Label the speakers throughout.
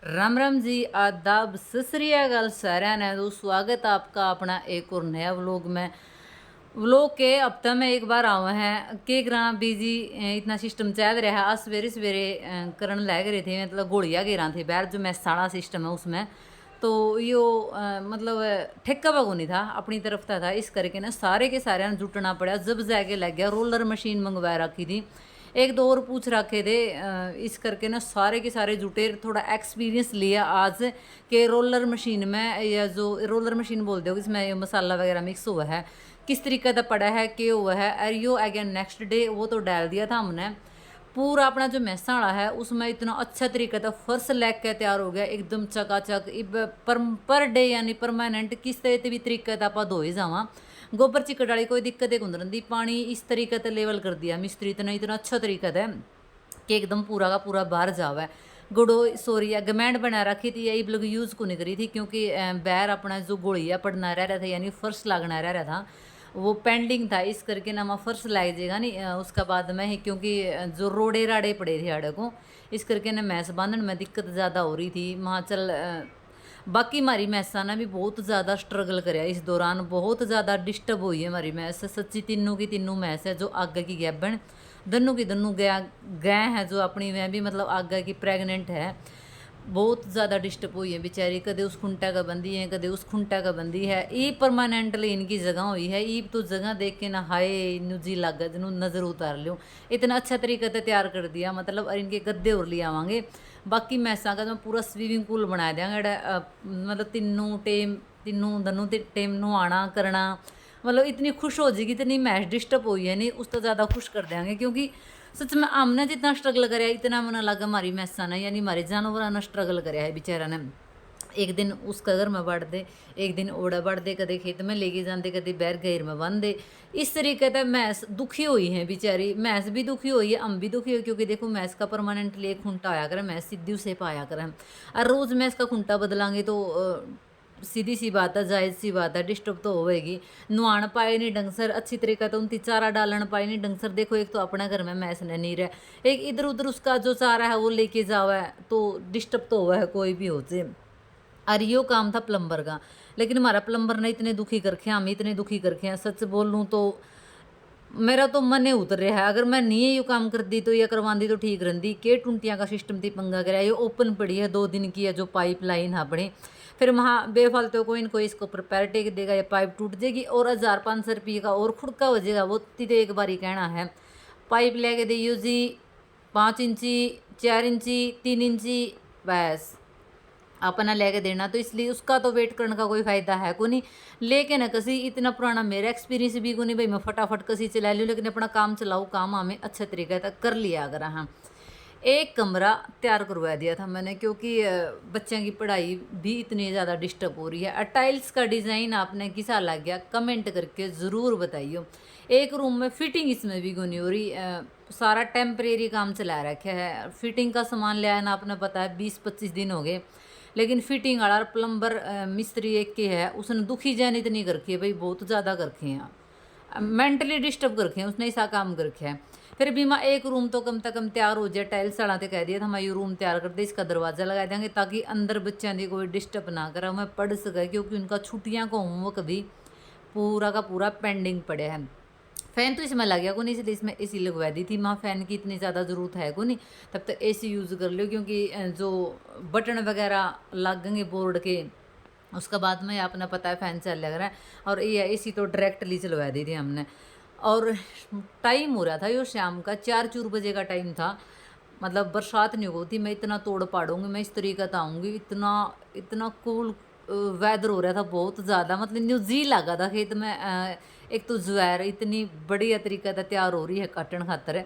Speaker 1: राम राम जी, आदाब, सत श्री अकाल साਰਿਆਂ ने। तो स्वागत है आपका अपना एक और नया व्लॉग में। व्लॉग के हफ्ते में एक बार आवे हैं के ग्रां बिजी इतना सिस्टम चल रहा है। आज सवेरे सवेरे करन लग रहे थे, मतलब गोलियां गिरा थे बाहर जो मैसाना सिस्टम है उसमें। तो यो मतलब ठेका बागो नहीं था, अपनी तरफ था इस करके ना सारे के सारे जुटना पड़ा। जब जाके लग गया, रोलर मशीन मंगवा रखी थी, एक दो और पूछ रखे थे। इस करके ना सारे के सारे जुटे, थोड़ा एक्सपीरियंस लिया आज के रोलर मशीन में, या जो रोलर मशीन बोलते हो इसमें मसाला वगैरह मिक्स हुआ है किस तरीके का पड़ा है, क्या हुआ है। और यो अगेन नेक्स्ट डे वो तो डाल दिया था हमने। पूरा अपना जो मैसाड़ा है उसमें इतना अच्छा तरीका था, फर्श लैग के तैयार हो गया एकदम चकाचक। इब पर डे यानी परमानेंट किस तरह भी तरीके आप धोए जावा। गोबर चिकट वाली कोई दिक्कत है कुंदरन दी, पानी इस तरीके से लेवल कर दिया मिस्त्री ने, इतना अच्छा तरीका है कि एकदम पूरा का पूरा बाहर जावा। गुड़ो सॉरी गमैंड बना रखी थी, यही लोग यूज़ को नहीं करी थी क्योंकि बैर अपना जो गोलियाँ पड़ना रह रहा था यानी फर्श लागना रह रहा था, वो पेंडिंग था। इस करके ना मैं फर्श लाग जाएगा नहीं उसका बाद में ही, क्योंकि जो रोड़े राड़े पड़े थे आड़े को, इस करके ना मैस बांधने में दिक्कत ज़्यादा हो रही थी। वहाँ चल बाकी हमारी मैसा ने भी बहुत ज़्यादा स्ट्रगल कराया इस दौरान, बहुत ज़्यादा डिस्टर्ब हुई है हमारी मैस सच्ची। तीनों की तीनों मैस है जो आगे की गैबन, दोनों की दोनों गया गए हैं जो अपनी में भी मतलब आगे की प्रेगनेंट है। बहुत ज़्यादा डिस्टर्ब हुई है बेचारी, कदे उस खुंटा का बंदी है कदे उस खुंटा का बंदी है। ये परमानेंटली इनकी जगह हुई है। ये तो जगह देख के ना हाय इनू जी लग गया जिन्हों नज़र उतार लो, इतना अच्छा तरीके से तैयार कर दिया मतलब। और इनके गद्दे और ले आवांगे। बाकी मैसा का तो पूरा स्विमिंग पूल बना देंगे, मतलब तीनों दोनों टेम नहाना करना, मतलब इतनी खुश हो जाएगी। इतनी मैच डिस्टर्ब हुई है नहीं उस तो ज़्यादा खुश कर देंगे, क्योंकि सच में हमने जितना स्ट्रगल कराया इतना मना लगा हमारी मैसा ने यानी हमारे जानवरों ने स्ट्रगल कराया है बेचारा ने। एक दिन उसका घर में बढ़ दे, एक दिन ओड़ा बढ़ दे, कदे खेत में लेके जाते कदे बैर गैर में बन दे। इस तरीके से मैस दुखी हुई है बेचारी, मैस भी दुखी हुई है, हम भी दुखी हुई, क्योंकि देखो मैस का परमानेंटली एक खुंटा आया करे, मैस सीधी उसे पाया करे। और रोज़ मैस का खुंटा बदलांगे तो सीधी सी बात है, जायज़ सी बात है, डिस्टर्ब तो होएगी। नुआण पाए नहीं ढंग सर अच्छी तरीका तो उनकी चारा डालन पाए नहीं ढंग सर। देखो एक तो अपने घर में मैस ने नहीं रहा, एक इधर उधर उसका जो चारा है वो लेके जावा है, तो डिस्टर्ब तो हुआ है कोई भी हो जाए। और यो काम था प्लम्बर का, लेकिन हमारा प्लम्बर ने इतने दुखी करके, हम इतने दुखी करके हैं, सच बोल लूँ तो मेरा तो मन ही उतर रहा है। अगर मैं नहीं यू काम कर दी तो ये करवाती तो ठीक रही। के टुंटियाँ का सिस्टम थी पंगा कराया, ये ओपन पड़ी है 2 दिन की है जो पाइप लाइन है अपनी। फिर वहाँ बेफालतू कोई न कोई इसको प्रिपेयर टेक देगा, ये पाइप टूट जाएगी और 1500 रुपये का और खुड़का हो जाएगा। वो तो एक बार ही कहना है पाइप लेके दियो जी 5 इंची 4 इंची 3 इंची बस अपना लेके देना, तो इसलिए उसका तो वेट करने का कोई फायदा है को नहीं। लेकिन कसी इतना पुराना मेरा एक्सपीरियंस भी को नहीं भाई मैं फटाफट कसी चला लूँ, लेकिन अपना काम चलाऊँ, काम हमें अच्छे तरीके तक कर लिया अगर। हाँ, एक कमरा तैयार करवा दिया था मैंने, क्योंकि बच्चों की पढ़ाई भी इतनी ज़्यादा डिस्टर्ब हो रही है। टाइल्स का डिज़ाइन आपने किसा लग गया कमेंट करके ज़रूर बताइए। एक रूम में फिटिंग इसमें भी नहीं हो रही, सारा टेम्परेरी काम चला रखा है। फिटिंग का सामान ले आना आपने पता है 20-25 दिन हो गए, लेकिन फिटिंग वाला प्लम्बर मिस्त्री एक के है उसने दुखी जानी इतनी कर रखी है भाई, बहुत ज़्यादा कर रखे हैं, मेंटली डिस्टर्ब कर रखे हैं उसने, ऐसा काम कर रखा है। फिर भी मैं एक रूम तो कम से कम तैयार हो जाए, टाइल्स वाला तो कह दिया था मैं ये रूम तैयार कर दे, इसका दरवाज़ा लगा देंगे ताकि अंदर बच्चों की कोई डिस्टर्ब ना करे, मैं पढ़ सके, क्योंकि उनका छुट्टियां का होमवर्क भी पूरा का पूरा पेंडिंग पड़े हैं। फ़ैन तो इसमें लग गया को नहीं, इसलिए इसमें एसी लगवा दी थी। माँ फ़ैन की इतनी ज़्यादा ज़रूरत है को नहीं, तब तक एसी यूज़ कर लो, क्योंकि जो बटन वगैरह लगेंगे बोर्ड के उसका बाद में आपने पता है फ़ैन चल लग रहा है। और ये एसी तो डायरेक्टली चलवा दी थी हमने। और टाइम हो रहा था यो शाम का 4-4 बजे का टाइम था, मतलब बरसात नहीं होती, मैं इतना तोड़ पाड़ूंगी, मैं इस तरीके से आऊँगी, इतना इतना कूल वेदर हो रहा था बहुत ज़्यादा, मतलब न्यू जी लगा था खेत में। एक तो ज्वार इतनी बढ़िया तरीके से तैयार हो रही है काटन खातर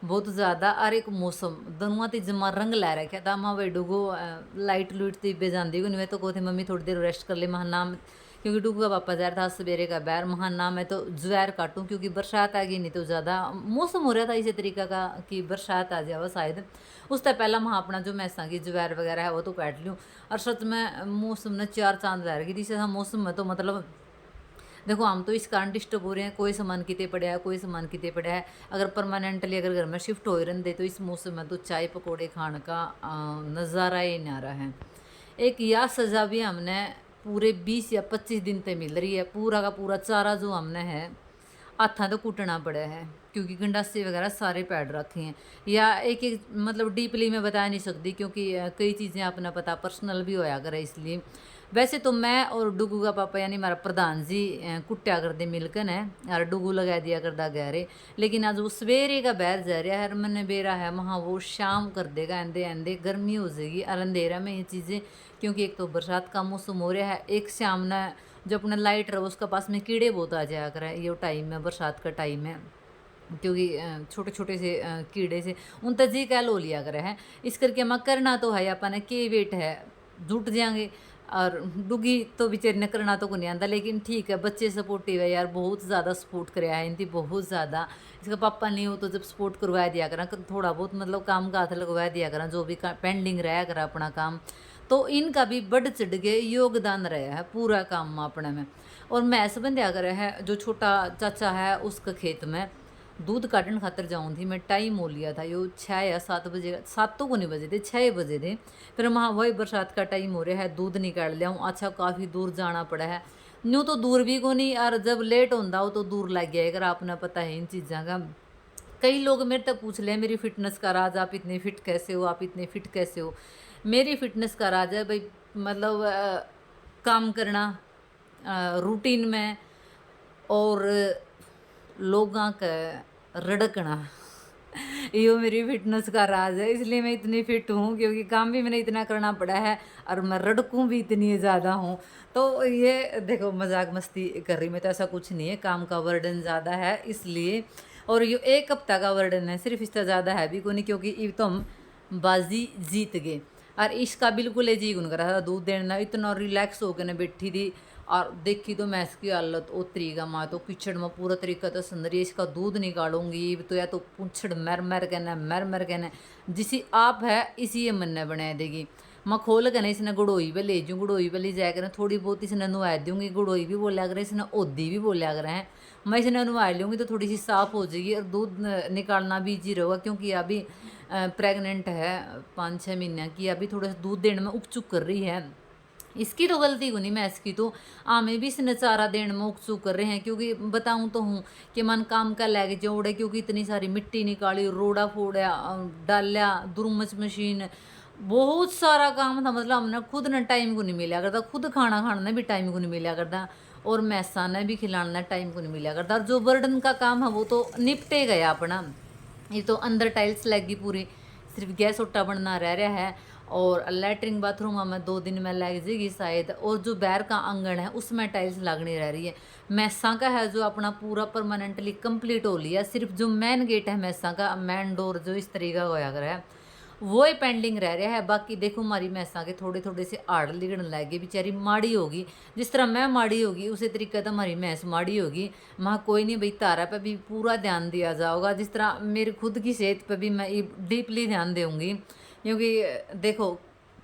Speaker 1: बहुत ज़्यादा, और एक मौसम दोनों ती जमा रंग लै रखा था। माँ भाई डूगो लाइट लूट ती बे जाती को नहीं, मैं तो कहती मम्मी थोड़ी देर रेस्ट कर ले महाना, क्योंकि डूगो का पापा जा रहा था सवेरे का बैर महाना, मैं तो ज्वार काटूँ क्योंकि बरसात आ गई, नहीं तो ज़्यादा मौसम हो रहा था इसी तरीके का कि बरसात आ जाए शायद। उससे पहला वहाँ अपना जो मैसा की ज्वार वगैरह है वो तो काट लूँ। और सच में मौसम ने चार चांद ला रखी थी, मौसम में तो मतलब देखो हम तो इस कारण डिस्टर्ब हो रहे हैं, कोई सामान कितने पड़ा है, कोई सामान कितने पड़ा है। अगर परमानेंटली अगर घर में शिफ्ट हो रहे तो इस मौसम में तो चाय पकौड़े खाने का नज़ारा ही न्यारा है। एक यह सज़ा भी हमने पूरे 20 या 25 दिन तक मिल रही है। पूरा का पूरा चारा जो हमने है हाथा तो कूटना पड़ा है, क्योंकि गंडासे वगैरह सारे पैड रखे हैं। या एक एक मतलब डीपली मैं बता नहीं सकती, क्योंकि कई चीज़ें अपना पता पर्सनल भी होया करे, इसलिए। वैसे तो मैं और डुगू का पापा यानी हमारा प्रधान जी कुट्या करते मिलकर है और डुगू लगा दिया करता गहरे। लेकिन आज वो सवेरे का बैर जा रहा है, मैंने बेरा है वहाँ वो शाम कर देगा, आंधे आंधे गर्मी हो जाएगी और अंधेरा में ये चीज़ें, क्योंकि एक तो बरसात का मौसम हो रहा है, एक शाम ना जो अपना लाइट रहो उसका पास में कीड़े बहुत आ जाया करे। ये टाइम है बरसात का टाइम है, क्योंकि छोटे छोटे से कीड़े से उन तक जी कह लो लिया करे है। इस करके मैं करना तो है अपन के वेट है जुट जाएंगे। और डुगी तो बेचारी ने करना तो को नहीं आता, लेकिन ठीक है बच्चे सपोर्टिव है यार, बहुत ज़्यादा सपोर्ट कराया है इनकी, बहुत ज़्यादा। इसका पापा नहीं हो तो जब सपोर्ट करवा दिया करा, थोड़ा बहुत मतलब काम का हाथ लगवा दिया करा, जो भी पेंडिंग रहा करा अपना काम। तो इनका भी बढ़ चढ़ के योगदान रहा है पूरा काम अपने में। और मैस बंध्या करे है जो छोटा चाचा है उसका खेत में दूध काटने खातर जाऊँ थी मैं, टाइम हो लिया था यो 6 या 7 बजे, 7 तो को नहीं बजे थे, 6 बजे थे। फिर वहाँ वही बरसात का टाइम हो रहा है, दूध निकाल लिया हूँ। अच्छा काफ़ी दूर जाना पड़ा है, यूँ तो दूर भी को नहीं, और जब लेट होता हो तो दूर लग गया। अगर आपने पता है इन चीज़ों का। कई लोग मेरे तक पूछ ले मेरी फिटनेस का राज, आप इतने फिट कैसे हो, आप इतने फिट कैसे हो। मेरी फिटनेस का राज है भाई, मतलब काम करना रूटीन में, और लोगों का रड़कना यो मेरी फिटनेस का राज है। इसलिए मैं इतनी फिट हूँ, क्योंकि काम भी मैंने इतना करना पड़ा है और मैं रड़कूँ भी इतनी ज़्यादा हूँ। तो ये देखो मजाक मस्ती कर रही मैं, तो ऐसा कुछ नहीं है, काम का बर्डन ज़्यादा है इसलिए। और ये 1 हफ्ता का बर्डन है सिर्फ, इससे ज़्यादा है भी को नहीं, क्योंकि ये तो हम बाजी जीत गए। और इसका बिल्कुल जी गुन करा था दूध देना, इतना रिलैक्स होकर ना बैठी थी। और देखी तो मैं इसकी हालत उतरी का, माँ तो किचड़ में पूरा तरीका तो सुंदरी इसका दूध निकालूंगी तो, या तो पूछड़ मर मर कहना जिसी आप है इसी ये मन बना देगी। मैं खोल कर इसने गुड़ोई पे ले जूँ, गुड़ोई पे ले जाया करें, थोड़ी बहुत इसने नुआ दूंगी, गुड़ोई भी बोलिया करें, इसने ओदी भी बोलिया करें है। मैं इसने नुआ लूँगी तो थोड़ी सी साफ़ हो जाएगी और दूध निकालना भी ईजी रहेगा, क्योंकि अभी प्रेग्नेंट है 5-6 महीने की, अभी थोड़ा सा दूध देने में उकचुक कर रही है। इसकी तो गलती को नहीं मैं इसकी तो, आमे भी इसने चारा देने में उकचुक कर रहे हैं, क्योंकि बताऊं तो हूँ कि मन काम का लैग जोड़े, क्योंकि इतनी सारी मिट्टी निकाली, रोड़ा फोड़ा डालिया, दुरमच मशीन, बहुत सारा काम था। मतलब हमने खुद ने टाइम को नहीं मिला करता, खुद खाना खाने भी टाइम को नहीं मिला करता, और मैसा ने भी खिलाना टाइम को नहीं मिला करता। और जो बर्डन का काम है वो तो निपटे गया अपना। ये तो अंदर टाइल्स लगी पूरी, सिर्फ गैस ओटा बनना रह रहा है, और लैटरिन बाथरूम हमें 2 दिन में लग जाएगी शायद। और जो बैर का आंगन है उसमें टाइल्स लगनी रह रही है। मैसा का है जो अपना पूरा परमानेंटली कंप्लीट हो लिया, सिर्फ जो मेन गेट है मैसा का, मेन डोर जो इस तरीका का होया कर है वो ही पेंडिंग रह रहा है। बाकी देखो हमारी मैसा के थोड़े थोड़े से आड़ लिगड़ लग गए, बेचारी माड़ी होगी, जिस तरह मैं माड़ी होगी उसी तरीके तो हमारी मैस माड़ी होगी। वहाँ कोई नहीं भाई, तारा पे भी पूरा ध्यान दिया जाएगा, जिस तरह मेरी खुद की सेहत पे भी मैं डीपली ध्यान दूँगी। क्योंकि देखो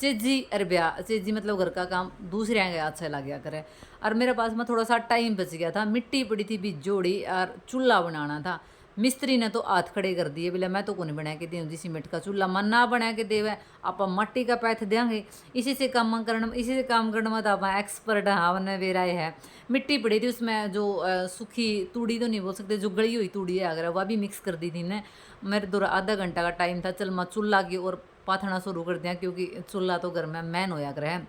Speaker 1: चीजी और ब्याह, चीजी मतलब घर का काम दूसरे आगे अच्छा लग गया करे। और मेरे पास में थोड़ा सा टाइम बच गया था, मिट्टी पड़ी थी भी जोड़ी और चूल्हा बनाना था। मिस्त्री ने तो हाथ खड़े कर दिए, बोले मैं तो को नहीं बना के दूँ जी सीमेंट का चूल्हा, मन ना बना के देवे आप मट्टी का पैथ देंगे। इसी से काम करने में तो आप एक्सपर्ट हाँ वेराए है। मिट्टी पड़ी थी उसमें जो सूखी तूड़ी तो नहीं बोल सकते, जो गली हुई तूड़ी है अगर वह भी मिक्स कर दी थी ने। मेरे दूर आधा घंटा का टाइम था, चल मैं चूल्हा की और पाथना शुरू कर दिया, क्योंकि चूल्हा तो घर में मैन होया कर है।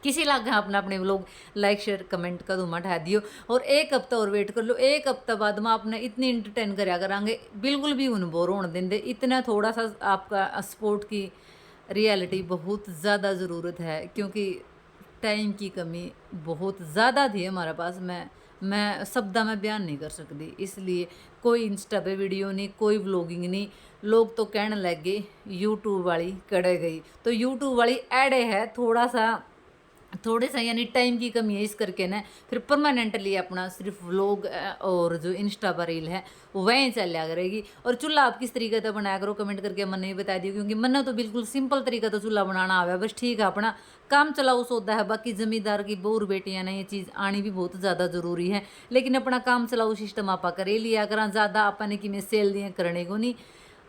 Speaker 1: किसी लाग अपना अपने लोग लाइक शेयर कमेंट का धुमा ठा दियो, और 1 हफ्ता और वेट कर लो। 1 हफ्ता बाद में आपने इतनी इंटरटेन कराया करांगे, बिल्कुल भी उन बोर होने देंगे। इतना थोड़ा सा आपका स्पोर्ट की रियलिटी बहुत ज़्यादा ज़रूरत है, क्योंकि टाइम की कमी बहुत ज़्यादा थी हमारे पास। मैं शब्दा में बयान नहीं कर सकती, इसलिए कोई इंस्टा पे वीडियो नहीं, कोई व्लॉगिंग नहीं। लोग तो कहने लग गए यूट्यूब वाली कड़े गई, तो यूट्यूब वाली एडे है, थोड़े सा यानी टाइम की कमी है, इस करके ना फिर परमानेंटली अपना सिर्फ व्लॉग और जो इंस्टा पर रील है वहीं चलिया करेगी। और चूल्हा आप किस तरीके से बनाया करो कमेंट करके मन नहीं बता दियो, क्योंकि मन तो बिल्कुल सिंपल तरीका तो चूल्हा बनाना आवे, बस ठीक है अपना काम चलाओ सौदा है। बाकी जमींदार की बहू और बेटियां ने ये चीज़ आनी भी बहुत ज़्यादा जरूरी है, लेकिन अपना काम चलाओ सिस्टम आपा करे लिया करा, ज़्यादा अपने कि सेल दिए करने को नहीं।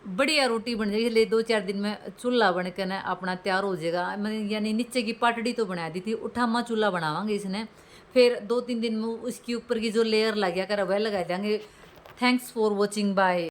Speaker 1: बढ़िया रोटी बन जाएगी, इसलिए 2-4 दिन में चूल्हा बन के ना अपना तैयार हो जाएगा। मैंने यानी नीचे की पाटड़ी तो बना दी थी, उठामा चूल्हा बनावांगे इसने, फिर 2-3 दिन में उसके ऊपर की जो लेयर लग गया कर वह लगा देंगे। Thanks for watching, bye.